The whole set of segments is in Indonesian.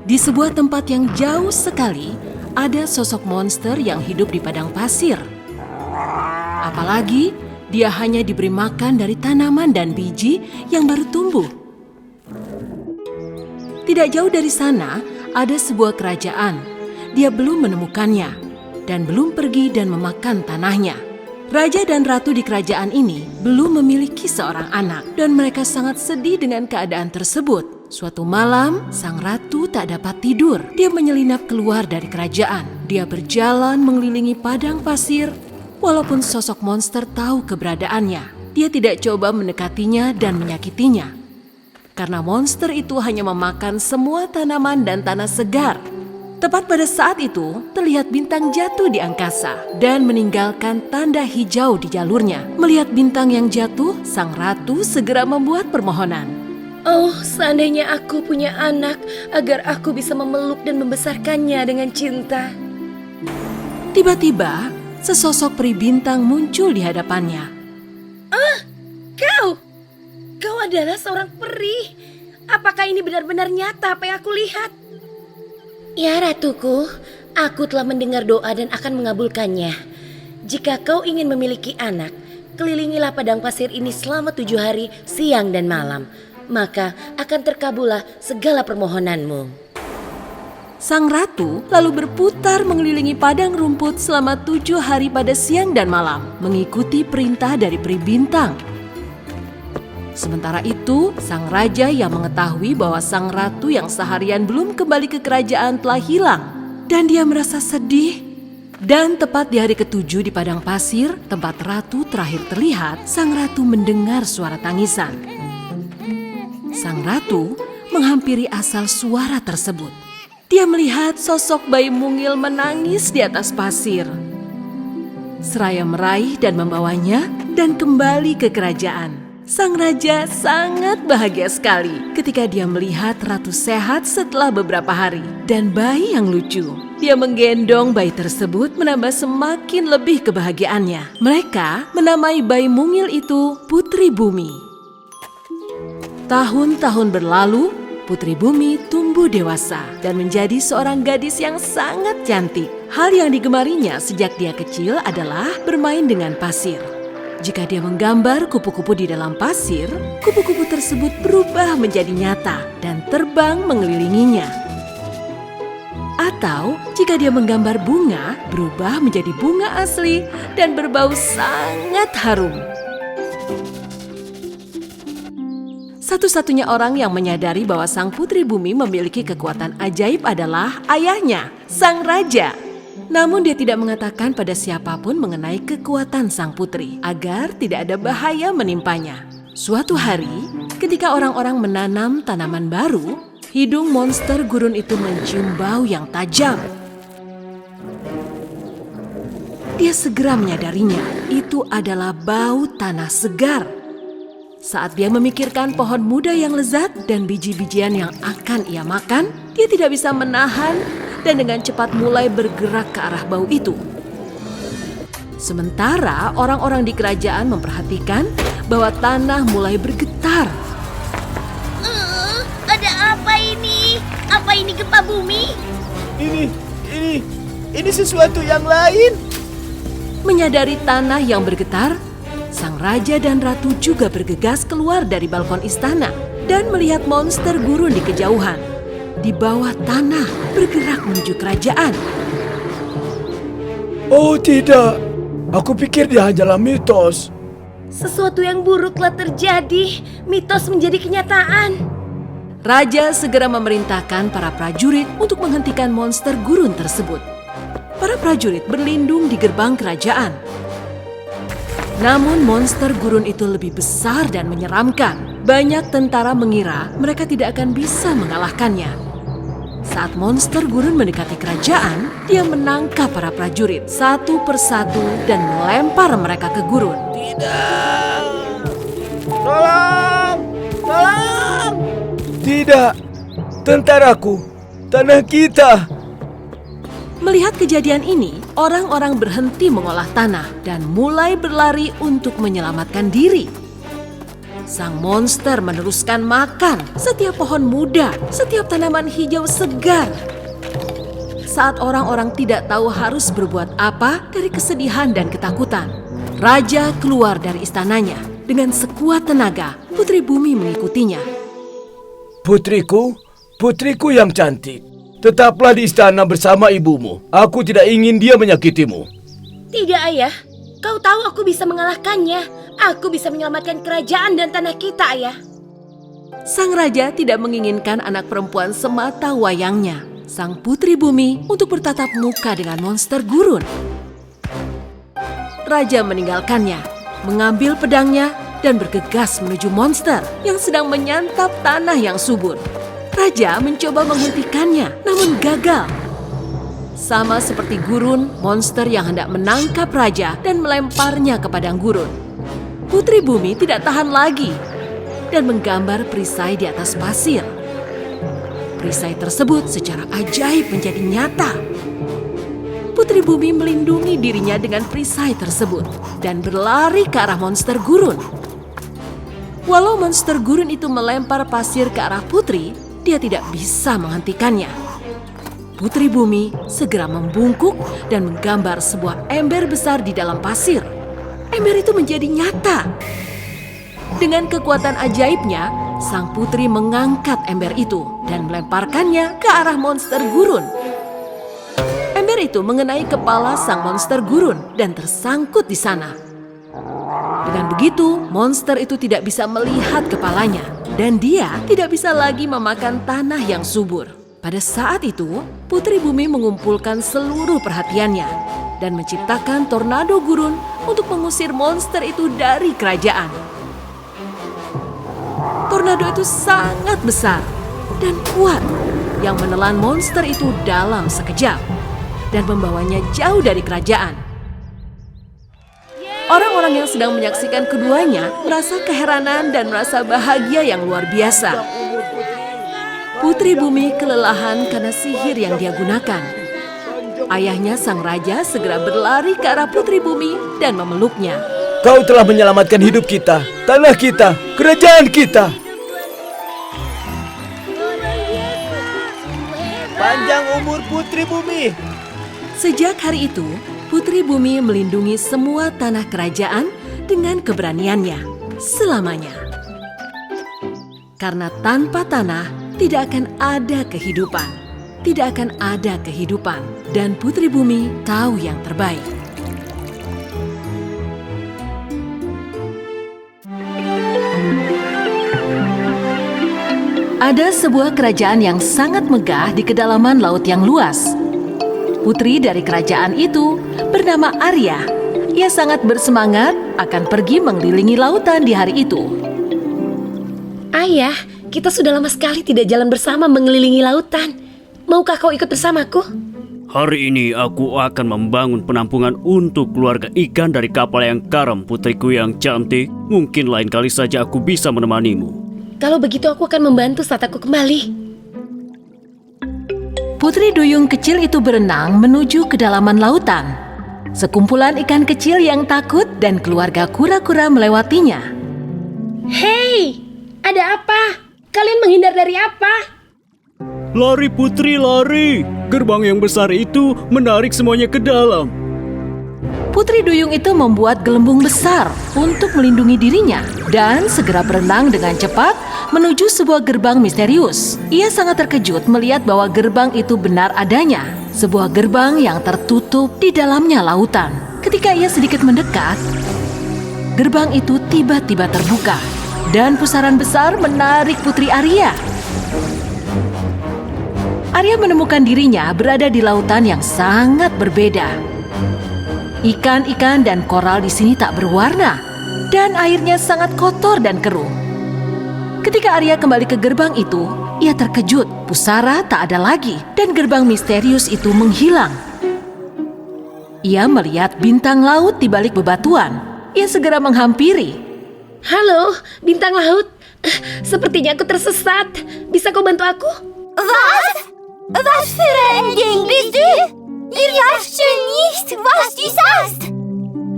Di sebuah tempat yang jauh sekali, ada sosok monster yang hidup di padang pasir. Apalagi, dia hanya diberi makan dari tanaman dan biji yang baru tumbuh. Tidak jauh dari sana, ada sebuah kerajaan. Dia belum menemukannya dan belum pergi dan memakan tanahnya. Raja dan ratu di kerajaan ini belum memiliki seorang anak dan mereka sangat sedih dengan keadaan tersebut. Suatu malam, sang ratu tak dapat tidur. Dia menyelinap keluar dari kerajaan. Dia berjalan mengelilingi padang pasir walaupun sosok monster tahu keberadaannya. Dia tidak coba mendekatinya dan menyakitinya. Karena monster itu hanya memakan semua tanaman dan tanah segar. Tepat pada saat itu, terlihat bintang jatuh di angkasa dan meninggalkan tanda hijau di jalurnya. Melihat bintang yang jatuh, sang ratu segera membuat permohonan. Oh, seandainya aku punya anak agar aku bisa memeluk dan membesarkannya dengan cinta. Tiba-tiba, sesosok peri bintang muncul di hadapannya. Kau adalah seorang peri. Apakah ini benar-benar nyata apa yang aku lihat? Ya, ratuku, aku telah mendengar doa dan akan mengabulkannya. Jika kau ingin memiliki anak, kelilingilah padang pasir ini selama 7 hari, siang dan malam. Maka akan terkabulah segala permohonanmu. Sang ratu lalu berputar mengelilingi padang rumput selama 7 hari pada siang dan malam, mengikuti perintah dari peri bintang. Sementara itu, sang raja yang mengetahui bahwa sang ratu yang seharian belum kembali ke kerajaan telah hilang. Dan dia merasa sedih. Dan tepat di hari ke-7 di padang pasir, tempat ratu terakhir terlihat, sang ratu mendengar suara tangisan. Sang ratu menghampiri asal suara tersebut. Dia melihat sosok bayi mungil menangis di atas pasir. Seraya meraih dan membawanya dan kembali ke kerajaan. Sang raja sangat bahagia sekali ketika dia melihat ratu sehat setelah beberapa hari dan bayi yang lucu. Dia menggendong bayi tersebut menambah semakin lebih kebahagiaannya. Mereka menamai bayi mungil itu Putri Bumi. Tahun-tahun berlalu, Putri Bumi tumbuh dewasa dan menjadi seorang gadis yang sangat cantik. Hal yang digemarinya sejak dia kecil adalah bermain dengan pasir. Jika dia menggambar kupu-kupu di dalam pasir, kupu-kupu tersebut berubah menjadi nyata dan terbang mengelilinginya. Atau jika dia menggambar bunga, berubah menjadi bunga asli dan berbau sangat harum. Satu-satunya orang yang menyadari bahwa sang Putri Bumi memiliki kekuatan ajaib adalah ayahnya, sang raja. Namun dia tidak mengatakan pada siapapun mengenai kekuatan sang putri agar tidak ada bahaya menimpanya. Suatu hari, ketika orang-orang menanam tanaman baru, hidung monster gurun itu mencium bau yang tajam. Dia segera menyadarinya, itu adalah bau tanah segar. Saat dia memikirkan pohon muda yang lezat dan biji-bijian yang akan ia makan, dia tidak bisa menahan dan dengan cepat mulai bergerak ke arah bau itu. Sementara orang-orang di kerajaan memperhatikan bahwa tanah mulai bergetar. Ada apa ini? Apa ini gempa bumi? Ini sesuatu yang lain. Menyadari tanah yang bergetar, sang raja dan ratu juga bergegas keluar dari balkon istana dan melihat monster gurun di kejauhan. Di bawah tanah bergerak menuju kerajaan. Oh tidak, aku pikir dia hanyalah mitos. Sesuatu yang buruk telah terjadi. Mitos menjadi kenyataan. Raja segera memerintahkan para prajurit untuk menghentikan monster gurun tersebut. Para prajurit berlindung di gerbang kerajaan. Namun monster gurun itu lebih besar dan menyeramkan. Banyak tentara mengira mereka tidak akan bisa mengalahkannya. Saat monster gurun mendekati kerajaan, dia menangkap para prajurit satu persatu dan melempar mereka ke gurun. Tidak! Tolong! Tolong! Tidak! Tentaraku! Tanah kita! Melihat kejadian ini, orang-orang berhenti mengolah tanah dan mulai berlari untuk menyelamatkan diri. Sang monster meneruskan makan setiap pohon muda, setiap tanaman hijau segar. Saat orang-orang tidak tahu harus berbuat apa dari kesedihan dan ketakutan, raja keluar dari istananya. Dengan sekuat tenaga, Putri Bumi mengikutinya. Putriku, putriku yang cantik, tetaplah di istana bersama ibumu. Aku tidak ingin dia menyakitimu. Tidak, Ayah. Kau tahu aku bisa mengalahkannya. Aku bisa menyelamatkan kerajaan dan tanah kita, Ayah. Sang raja tidak menginginkan anak perempuan semata wayangnya, sang Putri Bumi, untuk bertatap muka dengan monster gurun. Raja meninggalkannya, mengambil pedangnya, dan bergegas menuju monster yang sedang menyantap tanah yang subur. Raja mencoba menghentikannya, namun gagal. Sama seperti gurun, monster yang hendak menangkap raja dan melemparnya ke padang gurun. Putri Bumi tidak tahan lagi dan menggambar perisai di atas pasir. Perisai tersebut secara ajaib menjadi nyata. Putri Bumi melindungi dirinya dengan perisai tersebut dan berlari ke arah monster gurun. Walau monster gurun itu melempar pasir ke arah Putri, dia tidak bisa menghentikannya. Putri Bumi segera membungkuk dan menggambar sebuah ember besar di dalam pasir. Ember itu menjadi nyata. Dengan kekuatan ajaibnya, sang putri mengangkat ember itu dan melemparkannya ke arah monster gurun. Ember itu mengenai kepala sang monster gurun dan tersangkut di sana. Dengan begitu, monster itu tidak bisa melihat kepalanya dan dia tidak bisa lagi memakan tanah yang subur. Pada saat itu, Putri Bumi mengumpulkan seluruh perhatiannya dan menciptakan tornado gurun untuk mengusir monster itu dari kerajaan. Tornado itu sangat besar dan kuat yang menelan monster itu dalam sekejap dan membawanya jauh dari kerajaan. Orang-orang yang sedang menyaksikan keduanya merasa keheranan dan merasa bahagia yang luar biasa. Putri Bumi kelelahan karena sihir yang dia gunakan. Ayahnya sang raja segera berlari ke arah Putri Bumi dan memeluknya. Kau telah menyelamatkan hidup kita, tanah kita, kerajaan kita. Panjang umur Putri Bumi. Sejak hari itu, Putri Bumi melindungi semua tanah kerajaan dengan keberaniannya selamanya. Karena tanpa tanah tidak akan ada kehidupan. Tidak akan ada kehidupan. Dan Putri Bumi tahu yang terbaik. Ada sebuah kerajaan yang sangat megah di kedalaman laut yang luas. Putri dari kerajaan itu bernama Arya. Ia sangat bersemangat akan pergi mengelilingi lautan di hari itu. Ayah, kita sudah lama sekali tidak jalan bersama mengelilingi lautan. Maukah kau ikut bersamaku? Hari ini aku akan membangun penampungan untuk keluarga ikan dari kapal yang karam, putriku yang cantik. Mungkin lain kali saja aku bisa menemanimu. Kalau begitu aku akan membantu saat aku kembali. Putri Duyung kecil itu berenang menuju kedalaman lautan. Sekumpulan ikan kecil yang takut dan keluarga kura-kura melewatinya. Hei, ada apa? Kalian menghindar dari apa? Lari putri, lari! Gerbang yang besar itu menarik semuanya ke dalam. Putri Duyung itu membuat gelembung besar untuk melindungi dirinya dan segera berenang dengan cepat menuju sebuah gerbang misterius. Ia sangat terkejut melihat bahwa gerbang itu benar adanya. Sebuah gerbang yang tertutup di dalamnya lautan. Ketika ia sedikit mendekat, gerbang itu tiba-tiba terbuka dan pusaran besar menarik Putri Arya. Arya menemukan dirinya berada di lautan yang sangat berbeda. Ikan-ikan dan koral di sini tak berwarna, dan airnya sangat kotor dan keruh. Ketika Arya kembali ke gerbang itu, ia terkejut. Pusara tak ada lagi, dan gerbang misterius itu menghilang. Ia melihat bintang laut di balik bebatuan. Ia segera menghampiri. Halo, bintang laut. Sepertinya aku tersesat. Bisa kau bantu aku? Was für ein Ding bist du? Wir verstehen nicht, was du sagst.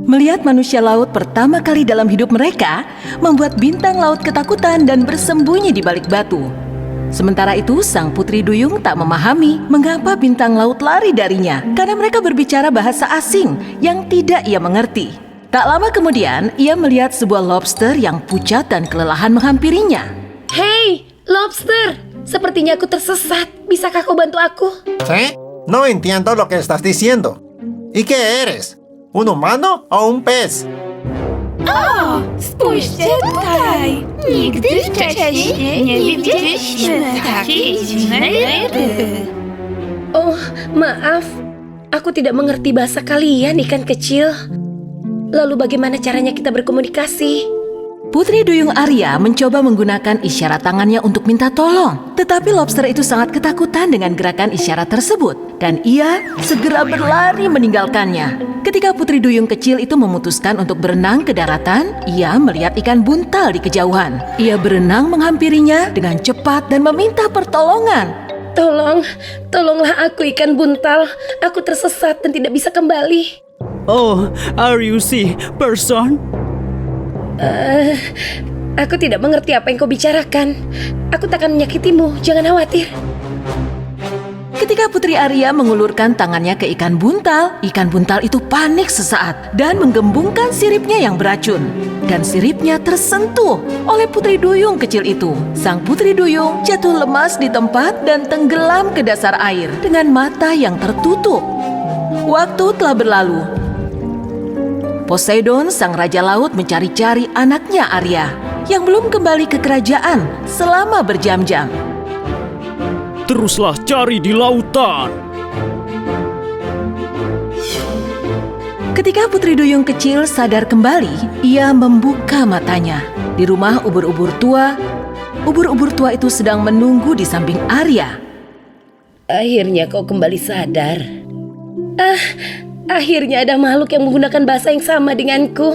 Melihat manusia laut pertama kali dalam hidup mereka, membuat bintang laut ketakutan dan bersembunyi di balik batu. Sementara itu, sang putri duyung tak memahami mengapa bintang laut lari darinya, karena mereka berbicara bahasa asing yang tidak ia mengerti. Tak lama kemudian, ia melihat sebuah lobster yang pucat dan kelelahan menghampirinya. Hei, lobster! Sepertinya aku tersesat. Bisakah kau bantu aku? ¿Sí? No entiendo lo que estás diciendo. ¿Y qué eres? ¿Un humano o un pez? Spójrzcie tutaj! Nigdy wcześniej nie widzieliśmy takiej dziwnej ryby. Oh, maaf. Aku tidak mengerti bahasa kalian, ikan kecil. Lalu bagaimana caranya kita berkomunikasi? Putri duyung Arya mencoba menggunakan isyarat tangannya untuk minta tolong. Tetapi lobster itu sangat ketakutan dengan gerakan isyarat tersebut. Dan ia segera berlari meninggalkannya. Ketika putri duyung kecil itu memutuskan untuk berenang ke daratan, ia melihat ikan buntal di kejauhan. Ia berenang menghampirinya dengan cepat dan meminta pertolongan. Tolonglah aku ikan buntal. Aku tersesat dan tidak bisa kembali. Oh, are you see person? Aku tidak mengerti apa yang kau bicarakan. Aku tak akan menyakitimu, jangan khawatir. Ketika Putri Arya mengulurkan tangannya ke ikan buntal itu panik sesaat dan menggembungkan siripnya yang beracun. Dan siripnya tersentuh oleh putri duyung kecil itu. Sang putri duyung jatuh lemas di tempat dan tenggelam ke dasar air dengan mata yang tertutup. Waktu telah berlalu. Poseidon, sang raja laut, mencari-cari anaknya Arya yang belum kembali ke kerajaan selama berjam-jam. Teruslah cari di lautan. Ketika putri duyung kecil sadar kembali, ia membuka matanya. Di rumah ubur-ubur tua itu sedang menunggu di samping Arya. Akhirnya kau kembali sadar. Akhirnya ada makhluk yang menggunakan bahasa yang sama denganku.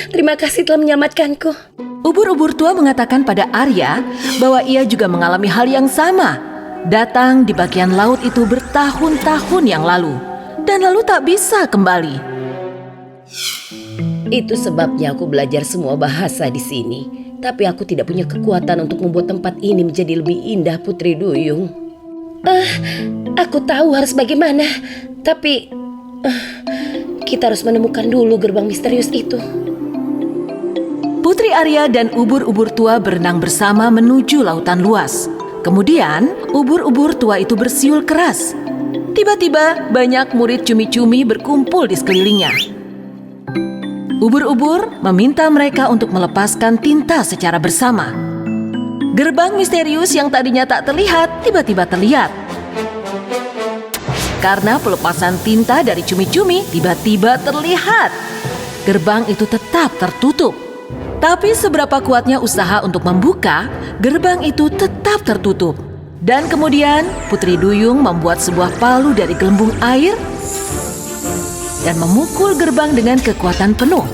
Terima kasih telah menyelamatkanku. Ubur-ubur tua mengatakan pada Arya bahwa ia juga mengalami hal yang sama. Datang di bagian laut itu bertahun-tahun yang lalu. Dan lalu tak bisa kembali. Itu sebabnya aku belajar semua bahasa di sini. Tapi aku tidak punya kekuatan untuk membuat tempat ini menjadi lebih indah, Putri Duyung. Aku tahu harus bagaimana. Tapi kita harus menemukan dulu gerbang misterius itu. Putri Arya dan ubur-ubur tua berenang bersama menuju lautan luas. Kemudian, ubur-ubur tua itu bersiul keras. Tiba-tiba, banyak murid cumi-cumi berkumpul di sekelilingnya. Ubur-ubur meminta mereka untuk melepaskan tinta secara bersama. Gerbang misterius yang tadinya tak terlihat, tiba-tiba terlihat. Karena pelepasan tinta dari cumi-cumi tiba-tiba terlihat. Gerbang itu tetap tertutup. Tapi seberapa kuatnya usaha untuk membuka, gerbang itu tetap tertutup. Dan kemudian Putri Duyung membuat sebuah palu dari gelembung air dan memukul gerbang dengan kekuatan penuh.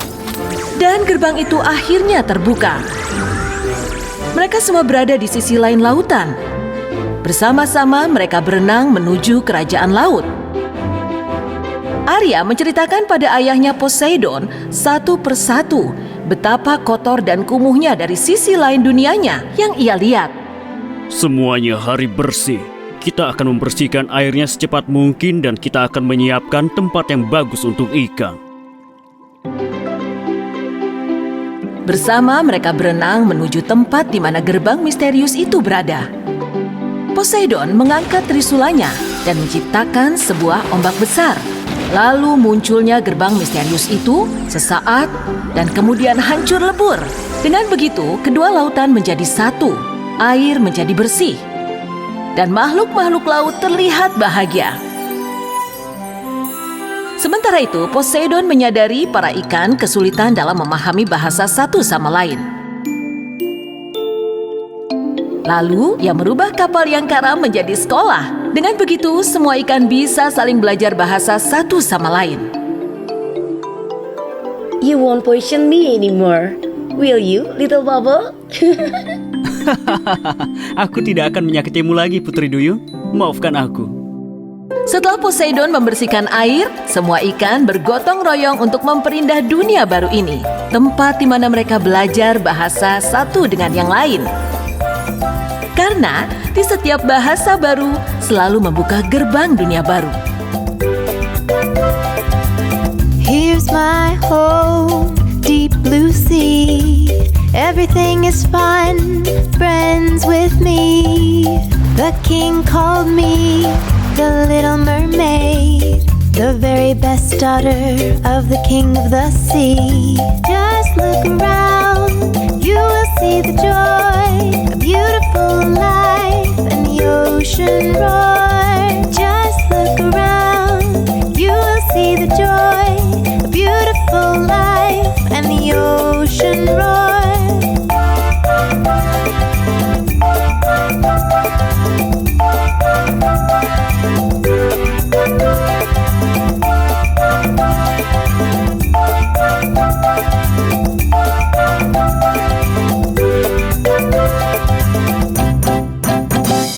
Dan gerbang itu akhirnya terbuka. Mereka semua berada di sisi lain lautan. Bersama-sama mereka berenang menuju kerajaan laut. Arya menceritakan pada ayahnya Poseidon satu persatu betapa kotor dan kumuhnya dari sisi lain dunianya yang ia lihat. Semuanya hari bersih. Kita akan membersihkan airnya secepat mungkin dan kita akan menyiapkan tempat yang bagus untuk ikan. Bersama mereka berenang menuju tempat di mana gerbang misterius itu berada. Poseidon mengangkat trisulanya dan menciptakan sebuah ombak besar. Lalu munculnya gerbang misterius itu sesaat dan kemudian hancur lebur. Dengan begitu, kedua lautan menjadi satu. Air menjadi bersih. Dan makhluk-makhluk laut terlihat bahagia. Sementara itu, Poseidon menyadari para ikan kesulitan dalam memahami bahasa satu sama lain. Lalu, ia merubah kapal yang karam menjadi sekolah. Dengan begitu, semua ikan bisa saling belajar bahasa satu sama lain. You won't poison me anymore, will you, little bubble? Aku tidak akan menyakitimu lagi, Putri Duyung. Maafkan aku. Setelah Poseidon membersihkan air, semua ikan bergotong royong untuk memperindah dunia baru ini. Tempat di mana mereka belajar bahasa satu dengan yang lain. Karena di setiap bahasa baru selalu membuka gerbang dunia baru. Here's my home, deep blue sea. Everything is fun, friends with me. The king called me the Little Mermaid, the very best daughter of the king of the sea. Just look around, you will see the joy, a beautiful life.